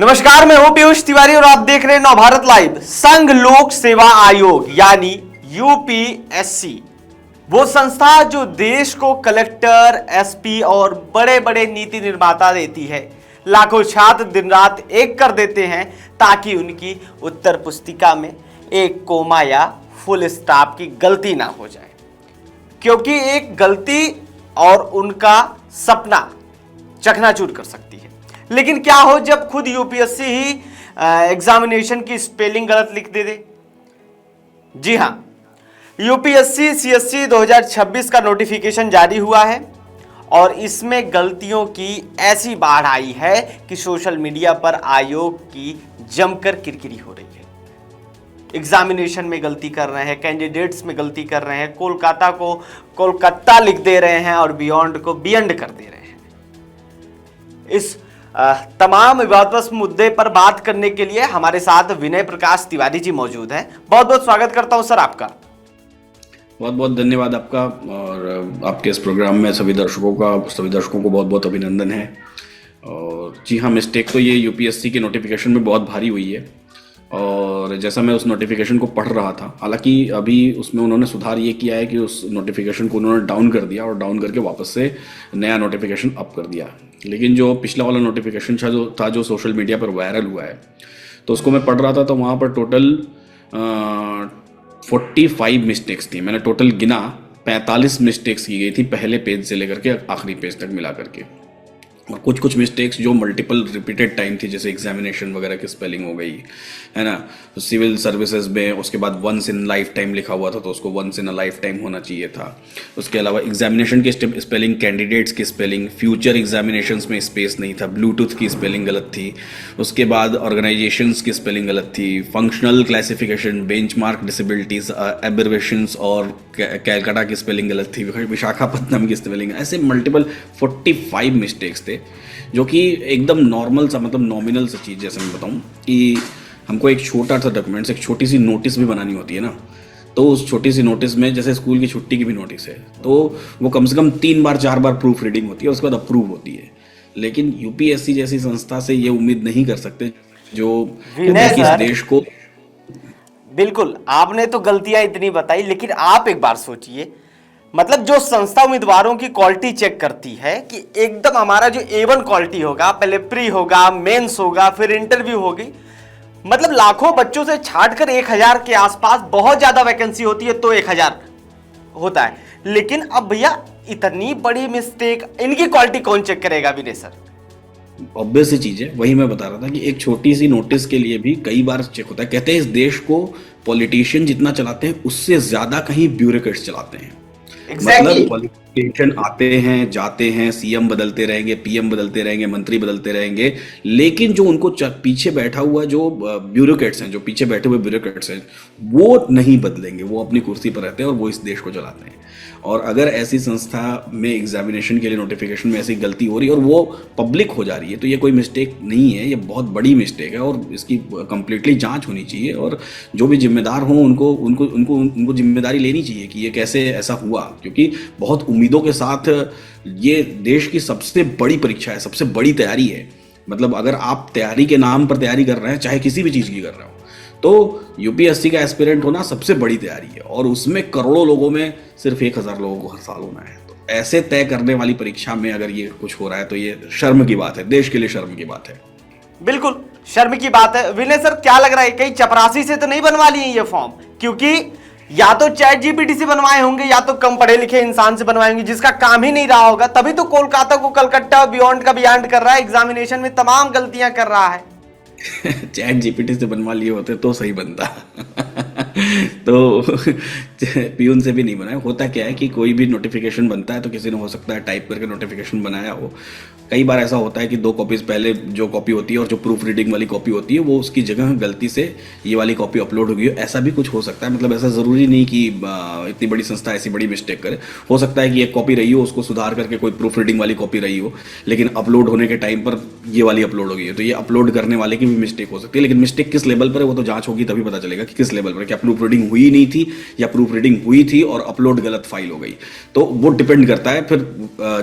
नमस्कार, मैं हूं पीयूष तिवारी और आप देख रहे हैं नवभारत लाइव। संघ लोक सेवा आयोग यानी यूपीएससी वो संस्था जो देश को कलेक्टर, एसपी और बड़े बड़े नीति निर्माता देती है। लाखों छात्र दिन रात एक कर देते हैं ताकि उनकी उत्तर पुस्तिका में एक कोमा या फुल स्टॉप की गलती ना हो जाए, क्योंकि एक गलती और उनका सपना चकनाचूर कर सकती है। लेकिन क्या हो जब खुद यूपीएससी ही एग्जामिनेशन की स्पेलिंग गलत लिख दे? जी हां, यूपीएससी सीएससी 2026 का नोटिफिकेशन जारी हुआ है और इसमें गलतियों की ऐसी बाढ़ आई है कि सोशल मीडिया पर आयोग की जमकर किरकिरी हो रही है। एग्जामिनेशन में गलती कर रहे हैं, कैंडिडेट्स में गलती कर रहे हैं, कोलकाता को कोलकाता लिख दे रहे हैं और बियॉन्ड को बियंड कर दे रहे हैं। इस तमाम विवादास्पद मुद्दे पर बात करने के लिए हमारे साथ विनय प्रकाश तिवारी जी मौजूद हैं। बहुत बहुत स्वागत करता हूं सर आपका। बहुत बहुत धन्यवाद आपका और आपके इस प्रोग्राम में सभी दर्शकों को बहुत बहुत अभिनंदन है। और जी हाँ, मिस्टेक तो ये यूपीएससी के नोटिफिकेशन में बहुत भारी हुई है और जैसा मैं उस नोटिफिकेशन को पढ़ रहा था, हालांकि अभी उसमें उन्होंने सुधार ये किया है कि उस नोटिफिकेशन को उन्होंने डाउन कर दिया और डाउन करके वापस से नया नोटिफिकेशन अप कर दिया। लेकिन जो पिछला वाला नोटिफिकेशन था जो सोशल मीडिया पर वायरल हुआ है, तो उसको मैं पढ़ रहा था तो वहाँ पर टोटल 45 मिस्टेक्स थी। मैंने टोटल गिना, 45 मिस्टेक्स की गई थी पहले पेज से लेकर के आखिरी पेज तक मिला करके। और कुछ कुछ मिस्टेक्स जो मल्टीपल रिपीटेड टाइम थी, जैसे एग्जामिनेशन वगैरह की स्पेलिंग हो गई है ना। तो सिविल सर्विसेज में उसके बाद वंस इन लाइफ टाइम लिखा हुआ था तो उसको once in a life time होना चाहिए था। उसके अलावा एग्जामिनेशन की स्पेलिंग, कैंडिडेट्स की स्पेलिंग, फ्यूचर एग्जामिनेशंस में स्पेस नहीं था, ब्लूटूथ की स्पेलिंग गलत थी। उसके बाद ऑर्गेनाइजेशंस की स्पेलिंग गलत थी, functional classification, benchmark disabilities, abbreviations और कैलकाटा की स्पेलिंग गलत थी, विशाखापट्टनम की स्पेलिंग, ऐसे मल्टीपल 45 मिस्टेक्स थे जो कि एकदम नॉर्मल सा, मतलब नॉमिनल सा चीज़। जैसे मैं बताऊं कि हमको एक छोटा सा डॉक्यूमेंट्स, एक छोटी सी नोटिस भी बनानी होती है ना, तो उस छोटी सी नोटिस में जैसे स्कूल की छुट्टी की भी नोटिस है तो वो कम से कम 3 बार 4 बार प्रूफ रीडिंग होती है, उसके बाद अप्रूव होती है। लेकिन यूपीएससी जैसी संस्था से ये उम्मीद नहीं कर सकते जो इस देश को। बिल्कुल, आपने तो गलतियां इतनी बताई, लेकिन आप एक बार सोचिए, मतलब जो संस्था उम्मीदवारों की क्वालिटी चेक करती है कि एकदम हमारा जो A1 क्वालिटी होगा, पहले प्री होगा, मेंस होगा, फिर इंटरव्यू होगी, मतलब लाखों बच्चों से छांटकर 1000 के आसपास, बहुत ज्यादा वैकेंसी होती है तो 1000 होता है। लेकिन अब भैया इतनी बड़ी मिस्टेक, इनकी क्वालिटी कौन चेक करेगा विनय सर? ऑब्वियस सी चीज है, वही मैं बता रहा था कि एक छोटी सी नोटिस के लिए भी कई बार चेक होता है। कहते हैं इस देश को पॉलिटिशियन जितना चलाते हैं उससे ज्यादा कहीं ब्यूरोक्रेट्स चलाते हैं। मतलब पॉलिटिशियन आते हैं, जाते हैं, सीएम बदलते रहेंगे, पीएम बदलते रहेंगे, मंत्री बदलते रहेंगे, लेकिन जो उनको पीछे बैठा हुआ जो ब्यूरोक्रेट्स हैं, जो पीछे बैठे हुए ब्यूरोक्रेट्स हैं, वो नहीं बदलेंगे। वो अपनी कुर्सी पर रहते हैं और वो इस देश को चलाते हैं। और अगर ऐसी संस्था में एग्जामिनेशन के लिए नोटिफिकेशन में ऐसी गलती हो रही है और वो पब्लिक हो जा रही है, तो ये कोई मिस्टेक नहीं है, ये बहुत बड़ी मिस्टेक है और इसकी कंप्लीटली जांच होनी चाहिए। और जो भी जिम्मेदार हों उनको जिम्मेदारी लेनी चाहिए कि ये कैसे ऐसा हुआ, क्योंकि बहुत उम्मीदों के साथ ये देश की सबसे बड़ी परीक्षा है, सबसे बड़ी तैयारी है। मतलब अगर आप तैयारी के नाम पर तैयारी कर रहे हैं, चाहे किसी भी चीज़ की कर रहे हो, तो यूपीएससी का एस्पिरेंट होना सबसे बड़ी तैयारी है और उसमें करोड़ों लोगों में सिर्फ 1000 लोगों को हर साल होना है। तो ऐसे तय करने वाली परीक्षा में अगर ये कुछ हो रहा है तो ये शर्म की बात है, देश के लिए शर्म की बात है। बिल्कुल शर्म की बात है। विनय सर, क्या लग रहा है कहीं चपरासी से तो नहीं बनवा लिए ये फॉर्म? क्योंकि या तो चैट जीपीटी से बनवाए होंगे या तो कम पढ़े लिखे इंसान से बनवाएंगे जिसका काम ही नहीं रहा होगा, तभी तो कोलकाता को कलकत्ता, बियॉन्ड का बियॉन्ड कर रहा है, एग्जामिनेशन में तमाम गलतियां कर रहा है। चैट जीपीटी से बनवा लिए होते तो सही बनता तो पीयून से भी नहीं बनाया। होता क्या है कि कोई भी नोटिफिकेशन बनता है तो किसी ने हो सकता है टाइप करके नोटिफिकेशन बनाया हो। कई बार ऐसा होता है कि 2 कॉपीज पहले जो कॉपी होती है और जो प्रूफ रीडिंग वाली कॉपी होती है वो उसकी जगह गलती से ये वाली कॉपी अपलोड हो गई हो, ऐसा भी कुछ हो सकता है। मतलब ऐसा ज़रूरी नहीं कि इतनी बड़ी संस्था ऐसी बड़ी मिस्टेक करे। हो सकता है कि एक कॉपी रही हो, उसको सुधार करके कोई प्रूफ रीडिंग वाली कॉपी रही हो, लेकिन अपलोड होने के टाइम पर ये वाली अपलोड हो गई है, तो ये अपलोड करने वाले की भी मिस्टेक हो सकती है। लेकिन मिस्टेक किस लेवल पर है वो तो जांच होगी तभी पता चलेगा कि किस लेवल पर, क्या प्रूफ रीडिंग हुई नहीं थी या प्रूफ प्रूफ रीडिंग हुई थी और अपलोड गलत फाइल हो गई। तो वो डिपेंड करता है फिर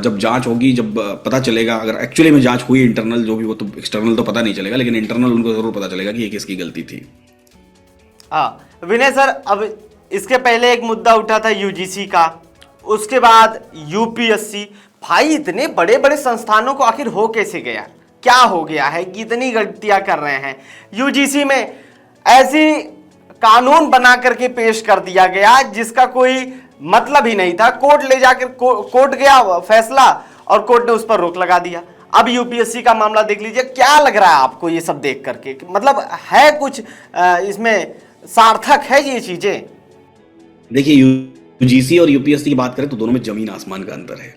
जब जांच होगी, जब पता चलेगा अगर एक्चुअली में जांच हुई इंटरनल जो भी, वो तो एक्सटर्नल तो पता नहीं चलेगा, लेकिन इंटरनल उनको जरूर पता चलेगा कि ये किसकी गलती थी। हाँ विनय सर, अब इसके पहले एक मुद्दा उठा था यूजीसी का, उसके बाद यूपीएससी। भाई इतने बड़े बड़े संस्थानों को आखिर हो कैसे गया, क्या हो गया है कि इतनी गलतियां कर रहे हैं? यूजीसी में ऐसी कानून बना करके पेश कर दिया गया जिसका कोई मतलब ही नहीं था। कोर्ट ले जाकर कोर्ट गया फैसला और कोर्ट ने उस पर रोक लगा दिया। अब यूपीएससी का मामला देख लीजिए, क्या लग रहा है आपको ये सब देख करके? मतलब है कुछ इसमें सार्थक है ये चीजें? देखिए, यूजीसी और यूपीएससी की बात करें तो दोनों में जमीन आसमान का अंतर है।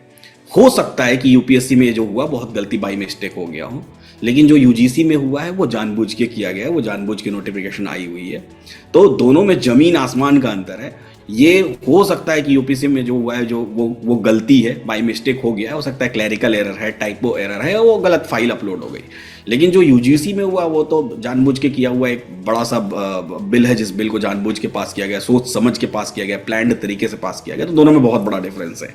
हो सकता है कि यूपीएससी में जो हुआ बहुत गलती बाई मिस्टेक हो गया हो, लेकिन जो यूजीसी में हुआ है वो जानबूझ के किया गया है, वो जानबूझ के नोटिफिकेशन आई हुई है। तो दोनों में जमीन आसमान का अंतर है। ये हो सकता है कि यूपीएससी में जो हुआ है जो वो गलती है, बाई मिस्टेक हो गया है, हो सकता है क्लैरिकल एरर है, टाइपो एरर है, वो गलत फाइल अपलोड हो गई। लेकिन जो यूजीसी में हुआ वो तो जानबूझ के किया हुआ एक बड़ा सा बिल है, जिस बिल को जानबूझ के पास किया गया, सोच समझ के पास किया गया, प्लान्ड तरीके से पास किया गया। तो दोनों में बहुत बड़ा डिफरेंस है।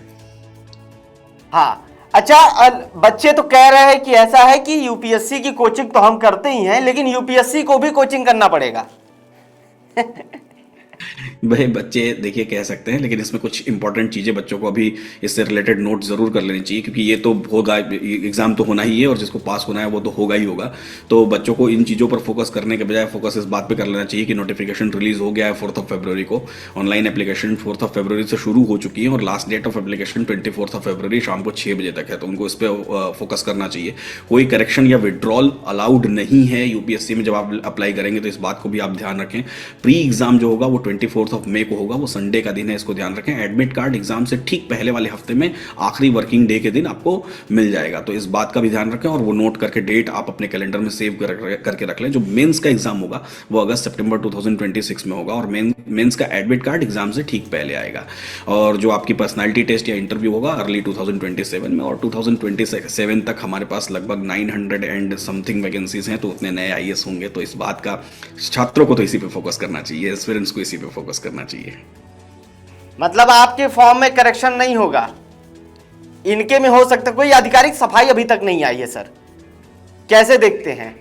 हाँ अच्छा, बच्चे तो कह रहे हैं कि ऐसा है कि यूपीएससी की कोचिंग तो हम करते ही हैं, लेकिन यूपीएससी को भी कोचिंग करना पड़ेगा। भाई बच्चे देखिए कह सकते हैं, लेकिन इसमें कुछ इंपॉर्टेंट चीज़ें बच्चों को अभी इससे रिलेटेड नोट ज़रूर कर लेनी चाहिए, क्योंकि ये तो होगा, एग्जाम तो होना ही है और जिसको पास होना है वो तो होगा ही होगा। तो बच्चों को इन चीज़ों पर फोकस करने के बजाय फोकस इस बात पे कर लेना चाहिए कि नोटिफिकेशन रिलीज हो गया है 4 फरवरी को। ऑनलाइन एप्लीकेशन 4 फरवरी से शुरू हो चुकी है और लास्ट डेट ऑफ एप्लीकेशन 24 फरवरी शाम को 6 बजे तक है। तो उनको इस पर फोकस करना चाहिए। कोई करेक्शन या विड्रॉल अलाउड नहीं है यूपीएससी में। जब आप अप्लाई करेंगे तो इस बात को भी आप ध्यान रखें। प्री एग्जाम जो होगा वो 24 मई को होगा, वो संडे का दिन है, इसको ध्यान रखें। एडमिट कार्ड एग्जाम से ठीक पहले वाले हफ्ते में आखिरी वर्किंग डे के दिन आपको मिल जाएगा। तो इस बात का भी ध्यान रखें और वो नोट करके डेट आप अपने कैलेंडर में सेव करके रख लें। जो मेंस का एग्जाम होगा वो अगस्त सितंबर 2026 में होगा और मेंस का एडमिट कार्ड एग्जाम से ठीक पहले आएगा। और जो आपकी पर्सनालिटी टेस्ट या इंटरव्यू होगा अर्ली 2027 में, और 2027 तक हमारे पास लगभग 900 एंड समथिंग वैकेंसीज हैं। तो उतने नए आईएएस होंगे। तो इस बात का छात्रों को तो इसी पे फोकस करना चाहिए, एस्पिरेंट्स को इसी पे फोकस करना चाहिए। मतलब आपके फॉर्म में करेक्शन नहीं होगा, इनके में हो सकता है। कोई आधिकारिक सफाई अभी तक नहीं आई है सर, कैसे देखते हैं?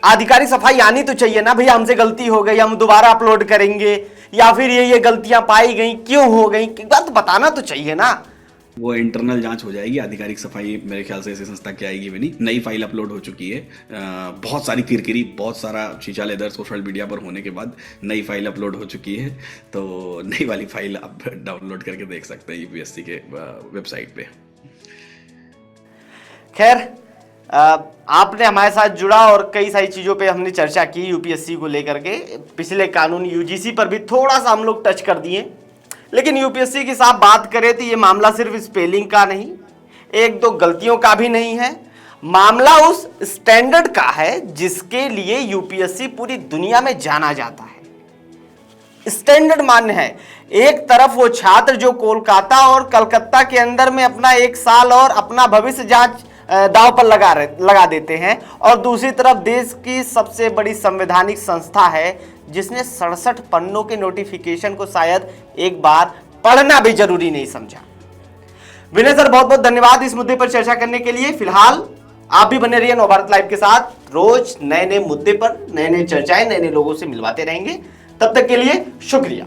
आधिकारिक सफाई आनी तो चाहिए ना भैया, हमसे गलती हो गई, हम दोबारा अपलोड करेंगे, या फिर ये गलतियां पाई गई, क्यों हो गई, बात तो बताना तो चाहिए ना। वो इंटरनल जांच हो जाएगी, आधिकारिक सफाई मेरे ख्याल से ऐसी संस्था की आएगी भी नहीं। नई फाइल अपलोड हो चुकी है, बहुत सारी किरकिरी, बहुत सारा शीशा लेदर सोशल मीडिया पर होने के बाद नई फाइल अपलोड हो चुकी है। तो नई वाली फाइल आप डाउनलोड करके देख सकते हैं यूपीएससी के वेबसाइट पे। खैर, आपने हमारे साथ जुड़ा और कई सारी चीज़ों पे हमने चर्चा की यूपीएससी को लेकर के। पिछले कानून यूजीसी पर भी थोड़ा सा हम लोग टच कर दिए, लेकिन यूपीएससी की साहब बात करें तो ये मामला सिर्फ स्पेलिंग का नहीं, एक दो गलतियों का भी नहीं है। मामला उस स्टैंडर्ड का है जिसके लिए यूपीएससी पूरी दुनिया में जाना जाता है। स्टैंडर्ड मान्य है। एक तरफ वो छात्र जो कोलकाता और कलकत्ता के अंदर में अपना 1 साल और अपना भविष्य जांच दांव पर लगा देते हैं, और दूसरी तरफ देश की सबसे बड़ी संवैधानिक संस्था है जिसने 67 पन्नों के नोटिफिकेशन को शायद एक बार पढ़ना भी जरूरी नहीं समझा। विनय सर, बहुत बहुत धन्यवाद इस मुद्दे पर चर्चा करने के लिए। फिलहाल आप भी बने रहिए नवभारत लाइव के साथ। रोज नए नए मुद्दे पर नए नए चर्चाएं, नए नए लोगों से मिलवाते रहेंगे। तब तक के लिए शुक्रिया।